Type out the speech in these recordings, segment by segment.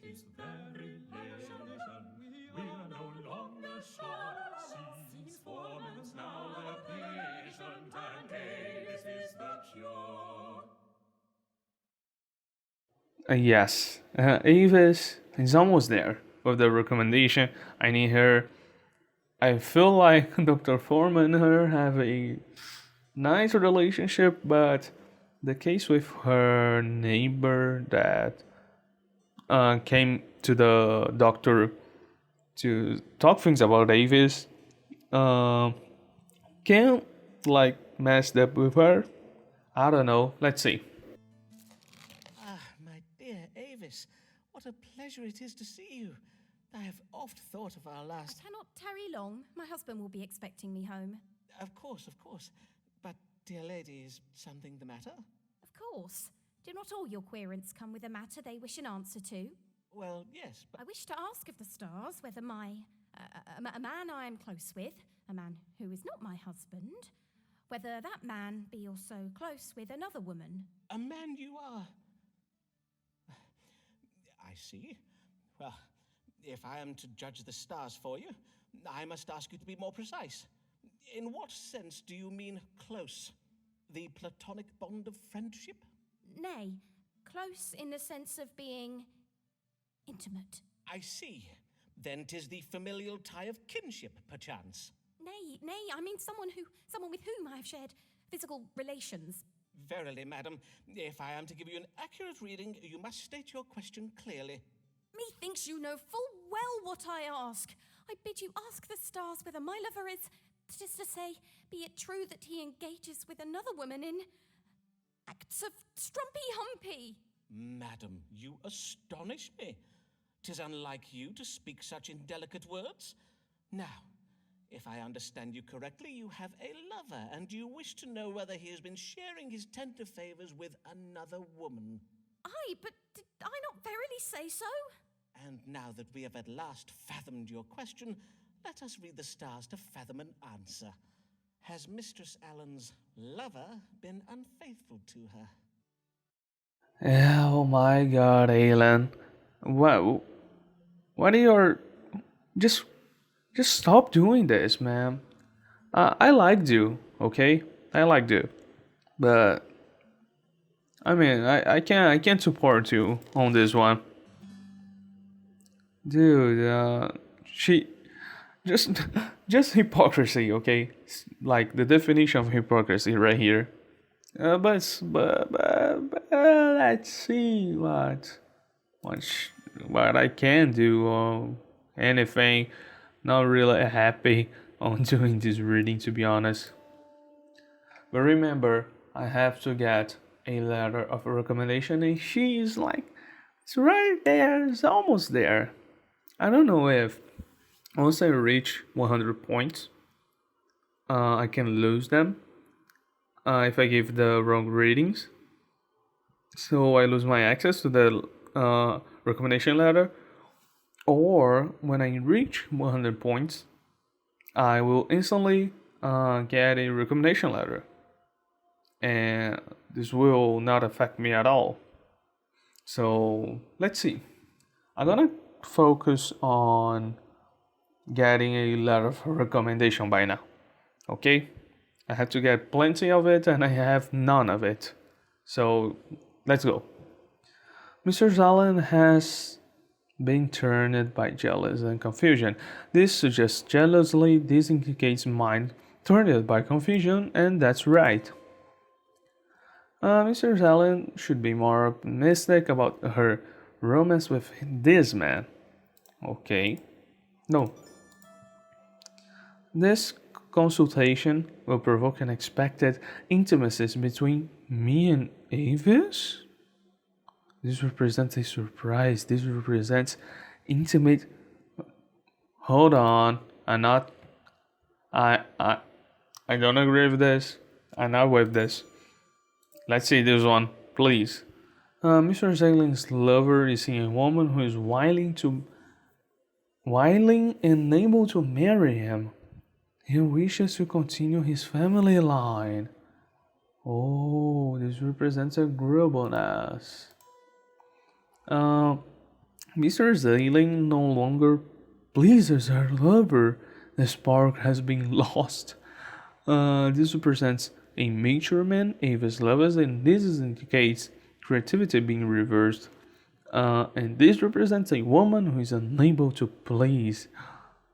his very nation. We are no longer sure. Seems 4 months now they're patient, and Avis is the cure. Yes, Avis is almost there with the recommendation. I need her. I feel like Dr. Foreman and her have a nice relationship, but the case with her neighbor that came to the doctor to talk things about Avis uh, can like mess up with her. I don't know. Let's see. Ah, my dear Avis, what a pleasure it is to see you. I have oft thought of our last. I cannot tarry long. My husband will be expecting me home. Of course, of course. But, dear lady, is something the matter? Of course. Do not all your querents come with a matter they wish an answer to? Well, yes, but I wish to ask of the stars whether a man I am close with, a man who is not my husband, whether that man be also close with another woman. a man you are. I see. Well, if I am to judge the stars for you, I must ask you to be more precise. In what sense do you mean close? The platonic bond of friendship? Nay, close in the sense of being intimate. I see. Then 'tis the familial tie of kinship, perchance. Nay, I mean someone with whom I have shared physical relations. Verily, madam, if I am to give you an accurate reading, you must state your question clearly. Methinks you know full well what I ask. I bid you ask the stars whether my lover is, that is to say, be it true that he engages with another woman in acts of strumpy-humpy. Madam, you astonish me. 'Tis unlike you to speak such indelicate words. Now, if I understand you correctly, you have a lover, and you wish to know whether he has been sharing his tender favors with another woman. Aye, but did I not verily say so? And now that we have at last fathomed your question, let us read the stars to fathom an answer. Has Mistress Allen's lover been unfaithful to her? Oh my God, Alan. What are your just stop doing this, man. I liked you, okay? I liked you, but I mean, I can't support you on this one, dude. She just just hypocrisy, okay? Like the definition of hypocrisy right here. But let's see what I can do or anything. Not really happy on doing this reading, to be honest. But remember, I have to get a letter of recommendation, and she is like, it's right there, it's almost there. I don't know if once I reach 100 points, I can lose them if I give the wrong readings. So I lose my access to the recommendation letter. Or when I reach 100 points, I will instantly get a recommendation letter. And this will not affect me at all. So let's see. I'm gonna focus on getting a letter of recommendation by now. Okay? I have to get plenty of it and I have none of it. So let's go. Mr. Allen has being turned by jealousy and confusion. This suggests jealously, this indicates mind turned by confusion, and that's right. Mr. Allen should be more optimistic about her romance with this man. Okay. No. This consultation will provoke unexpected intimacies between me and Avis? This represents a surprise. This represents intimate. Hold on. I don't agree with this. I'm not with this. Let's see this one, please. Mr. Zalin's lover is seeing a woman who is willing and able to marry him. He wishes to continue his family line. Oh, this represents agreeableness. Mr. Zayling no longer pleases her lover. The spark has been lost. This represents a mature man, Ava's lovers, and this indicates creativity being reversed. And this represents a woman who is unable to please.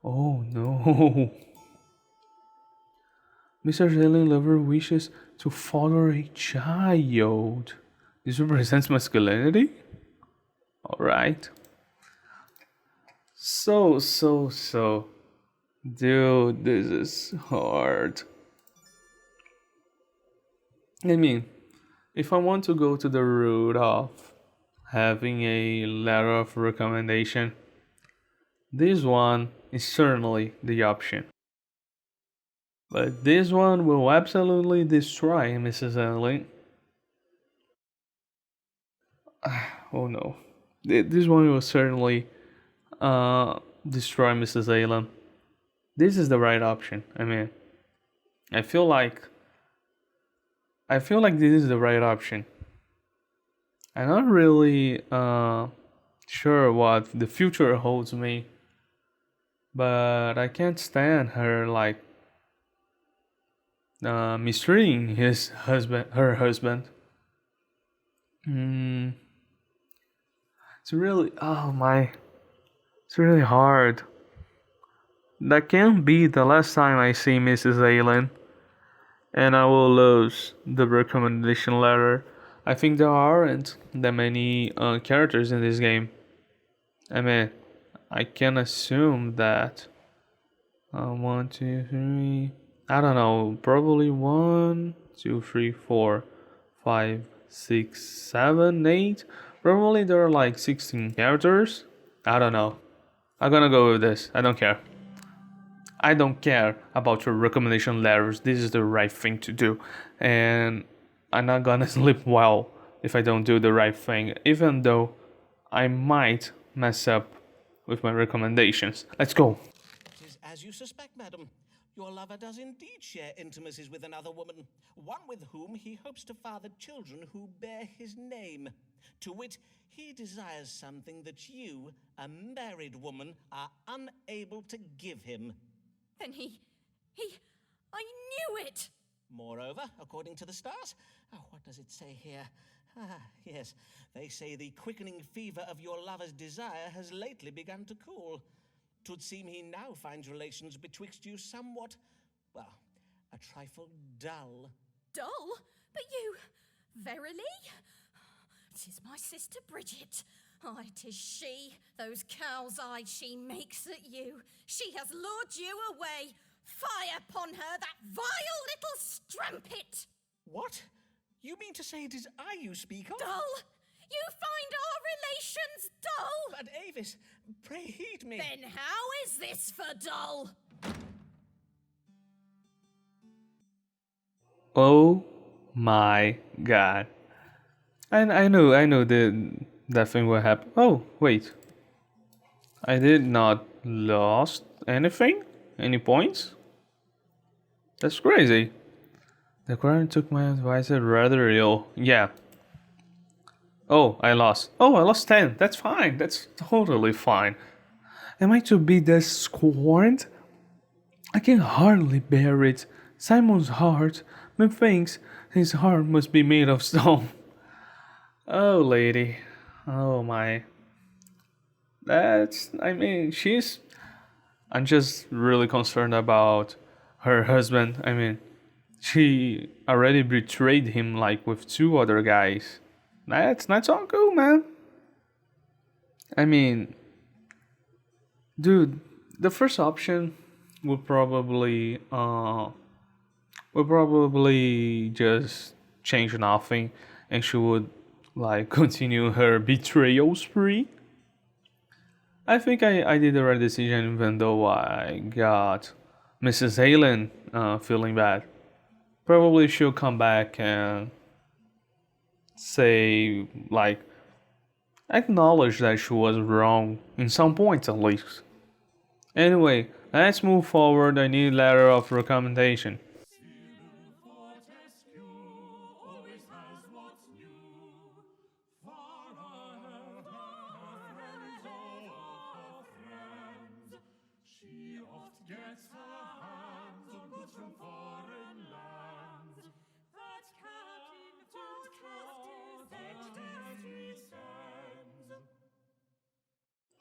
Oh no. Mr. Zayling lover wishes to father a child. This represents masculinity? Alright. So. Dude, this is hard. I mean, if I want to go to the route of having a letter of recommendation, this one is certainly the option. But this one will absolutely destroy Mrs. Allen. Oh no. This one will certainly destroy Mrs. Allen. This is the right option. I mean, I feel like this is the right option. I'm not really sure what the future holds me, but I can't stand her like mistreating her husband. It's really, oh my, it's really hard. That can't be the last time I see Mrs. Allen, and I will lose the recommendation letter. I think there aren't that many characters in this game. I mean, I can assume that 1, 2, 3. I don't know. Probably 1, 2, 3, 4, 5, 6, 7, 8. Probably there are like 16 characters. I don't know. I'm gonna go with this. I don't care. I don't care about your recommendation letters. This is the right thing to do. And I'm not gonna sleep well if I don't do the right thing, even though I might mess up with my recommendations. Let's go. It is as you suspect, madam. Your lover does indeed share intimacies with another woman, one with whom he hopes to father children who bear his name. To wit, he desires something that you, a married woman, are unable to give him. Then I knew it! Moreover, according to the stars, what does it say here? Yes, they say the quickening fever of your lover's desire has lately begun to cool. 'Twould seem he now finds relations betwixt you somewhat, well, a trifle dull. Dull? But you, verily? 'Tis my sister Bridget. Aye, 'tis she, those cow's eyes she makes at you. She has lured you away. Fire upon her, that vile little strumpet! What? You mean to say it is I you speak of? Dull? You find our relations dull? But Avis, pray heed me. Then how is this for dull? Oh my god. I know that thing will happen. Oh, wait. I did not lost anything? Any points? That's crazy. The Quran took my advice rather ill. Yeah. Oh, I lost. Oh, I lost 10. That's fine. That's totally fine. Am I to be thus scorned? I can hardly bear it. Simon's heart, methinks his heart must be made of stone. Oh, lady. Oh, my. I'm just really concerned about her husband. I mean, she already betrayed him like with 2 other guys. That's not so cool, man. I mean, dude, the first option would probably just change nothing, and she would like continue her betrayal spree. I think I did the right decision, even though I got Mrs. Halen feeling bad. Probably she'll come back and say, like, acknowledge that she was wrong in some points at least. Anyway, let's move forward. I need a letter of recommendation. Always has what's new. For her friends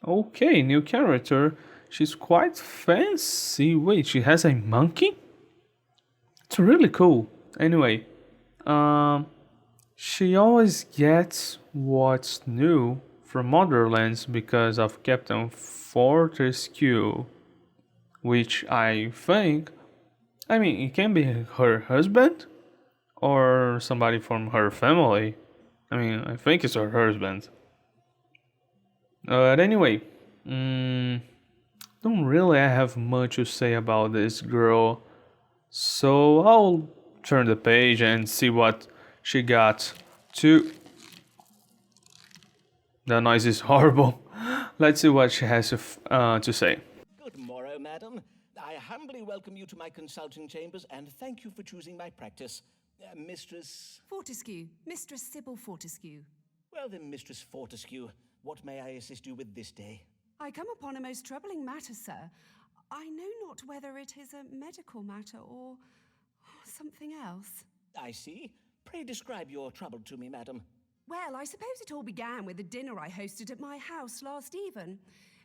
Okay, new character. She's quite fancy. Wait, she has a monkey? It's really cool. Anyway, um, she always gets what's new from Motherlands because of Captain Fortescue, which I mean, it can be her husband or somebody from her family. I mean, I think it's her husband. But anyway, mm, don't really have much to say about this girl, so I'll turn the page and see what she got to. The noise is horrible. Let's see what she has to say. Good morrow, madam. I humbly welcome you to my consulting chambers and thank you for choosing my practice. Mistress. Fortescue, Mistress Sybil Fortescue. Well then, Mistress Fortescue, what may I assist you with this day? I come upon a most troubling matter, sir. I know not whether it is a medical matter or something else. I see. Pray describe your trouble to me, madam. Well, I suppose it all began with a dinner I hosted at my house last even.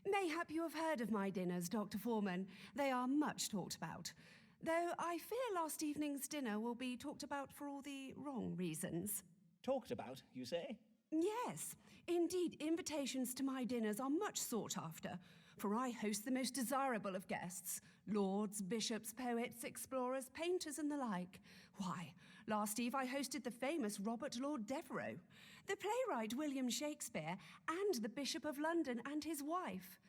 Mayhap you have heard of my dinners, Dr. Foreman. They are much talked about. Though I fear last evening's dinner will be talked about for all the wrong reasons. Talked about, you say? Yes, indeed, invitations to my dinners are much sought after, for I host the most desirable of guests. Lords, bishops, poets, explorers, painters, and the like. Why, last eve I hosted the famous Robert Lord Devereux, the playwright William Shakespeare, and the Bishop of London and his wife.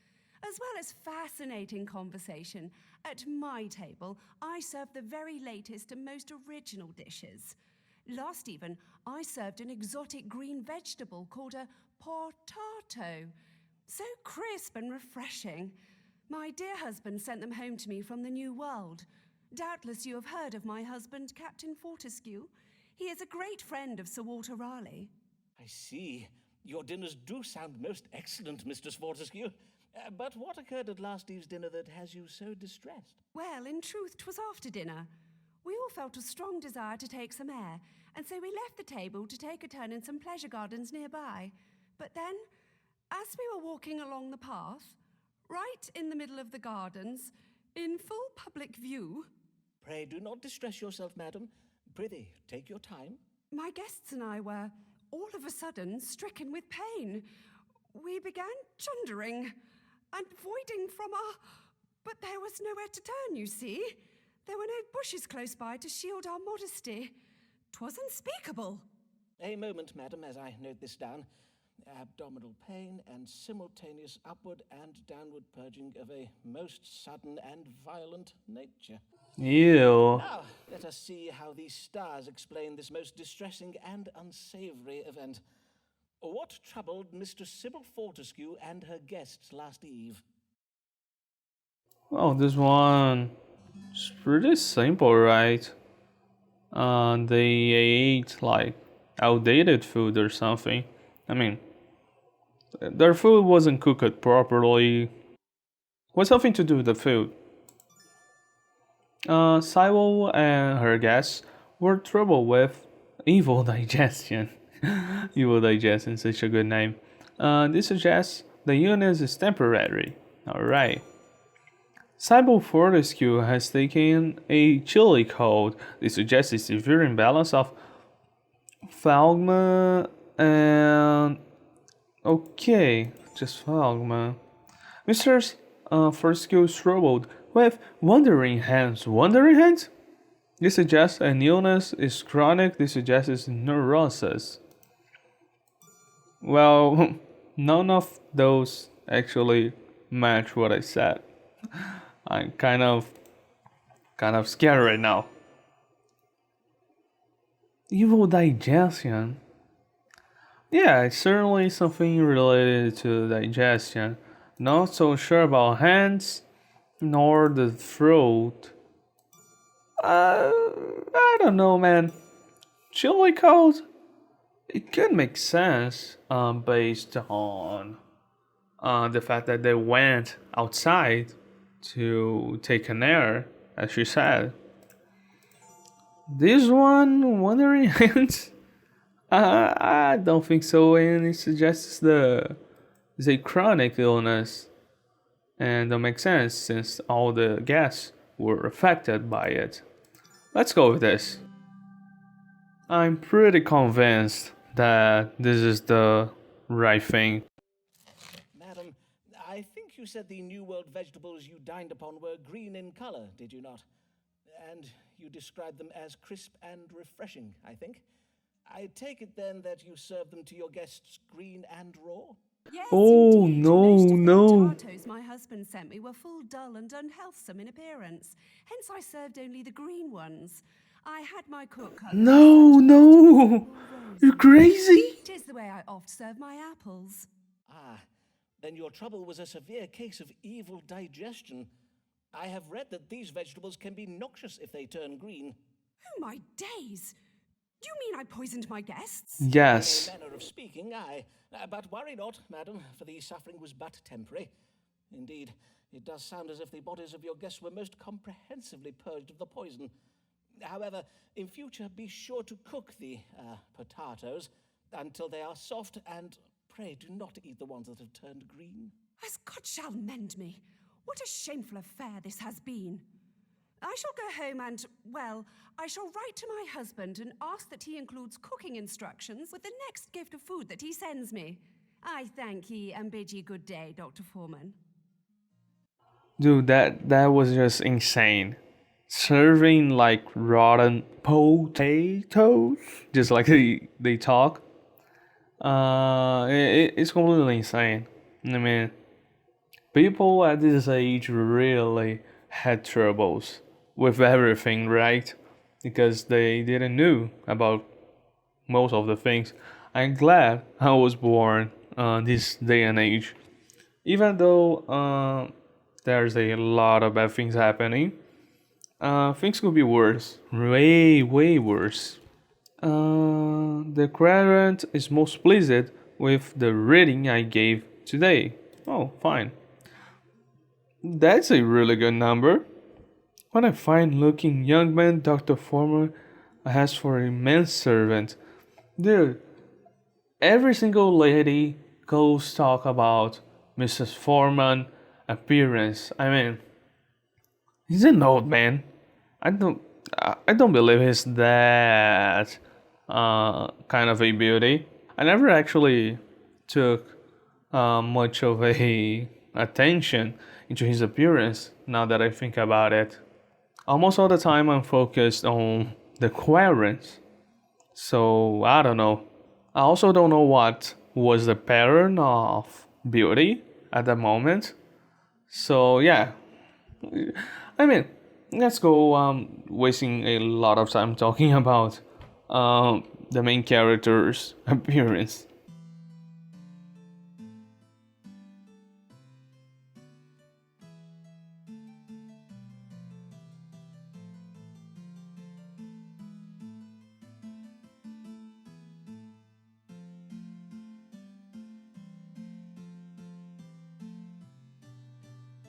As well as fascinating conversation, at my table I served the very latest and most original dishes. Last even, I served an exotic green vegetable called a Po-tah-toe. So crisp and refreshing. My dear husband sent them home to me from the New World. Doubtless you have heard of my husband, Captain Fortescue. He is a great friend of Sir Walter Raleigh. I see. Your dinners do sound most excellent, Mistress Fortescue. But what occurred at last eve's dinner that has you so distressed? Well, in truth, 'twas after dinner. We all felt a strong desire to take some air, and so we left the table to take a turn in some pleasure gardens nearby. But then, as we were walking along the path, right in the middle of the gardens, in full public view... Pray do not distress yourself, madam. Prithee, take your time. My guests and I were, all of a sudden, stricken with pain. We began chundering and voiding from our... But there was nowhere to turn, you see. There were no bushes close by to shield our modesty. 'Twas unspeakable. A moment, madam, as I note this down. Abdominal pain and simultaneous upward and downward purging of a most sudden and violent nature. Ew. Now, let us see how these stars explain this most distressing and unsavory event. What troubled Mistress Sybil Fortescue and her guests last eve? Oh, this one is pretty simple, right? They ate like outdated food or something. I mean, their food wasn't cooked properly. What's something to do with the food? Sybil and her guests were troubled with evil digestion. Evil digestion, such a good name. This suggests the illness is temporary. Alright. Sybil Fortescue has taken a chilly cold. This suggests a severe imbalance of phlegma and... Okay, just phlegma. Mr. Fortescue struggled with wandering hands. Wandering hands? This suggests an illness is chronic. This suggests neurosis. Well, none of those actually match what I said. I'm kind of scared right now. Evil digestion. Yeah, it's certainly something related to digestion. Not so sure about hands, nor the throat. I don't know, man. Chili cold? It could make sense, based on the fact that they went outside to take an air, as she said. This one, wandering hands? I don't think so, and it suggests the is a chronic illness, and that makes sense since all the guests were affected by it. Let's go with this. I'm pretty convinced that this is the right thing. Madam, I think you said the New World vegetables you dined upon were green in color, did you not? And you described them as crisp and refreshing, I think. I take it then that you served them to your guests green and raw? Yes, Oh, indeed. no, Most of the no. potatoes my husband sent me were full, dull, and unhealthsome in appearance. Hence, I served only the green ones. I had my cook cut them No, such no. You're crazy? It is the way I oft serve my apples. Ah, then your trouble was a severe case of evil digestion. I have read that these vegetables can be noxious if they turn green. Oh, my days! Do you mean I poisoned my guests? Yes. In a manner of speaking, aye. But worry not, madam, for the suffering was but temporary. Indeed, it does sound as if the bodies of your guests were most comprehensively purged of the poison. However, in future, be sure to cook the potatoes until they are soft, and pray do not eat the ones that have turned green. As God shall mend me, what a shameful affair this has been. I shall go home and, well, I shall write to my husband and ask that he includes cooking instructions with the next gift of food that he sends me. I thank ye and bid ye good day, Dr. Foreman. Dude, that was just insane. Serving like rotten potatoes, just like they talk. It's completely insane. I mean, people at this age really had troubles with everything, right? Because they didn't know about most of the things. I'm glad I was born this day and age. Even though there's a lot of bad things happening, things could be worse. Way, way worse. The quadrant is most pleased with the reading I gave today. Oh, fine. That's a really good number. What a fine looking young man Dr. Former has for a manservant. Dude, every single lady goes talk about Mrs. Foreman appearance. I mean, he's an old man. I don't believe he's that kind of a beauty. I never actually took much of a attention into his appearance now that I think about it. Almost all the time I'm focused on the quadrant. So I don't know. I also don't know what was the pattern of beauty at the moment. So yeah. I mean, let's go wasting a lot of time talking about the main character's appearance.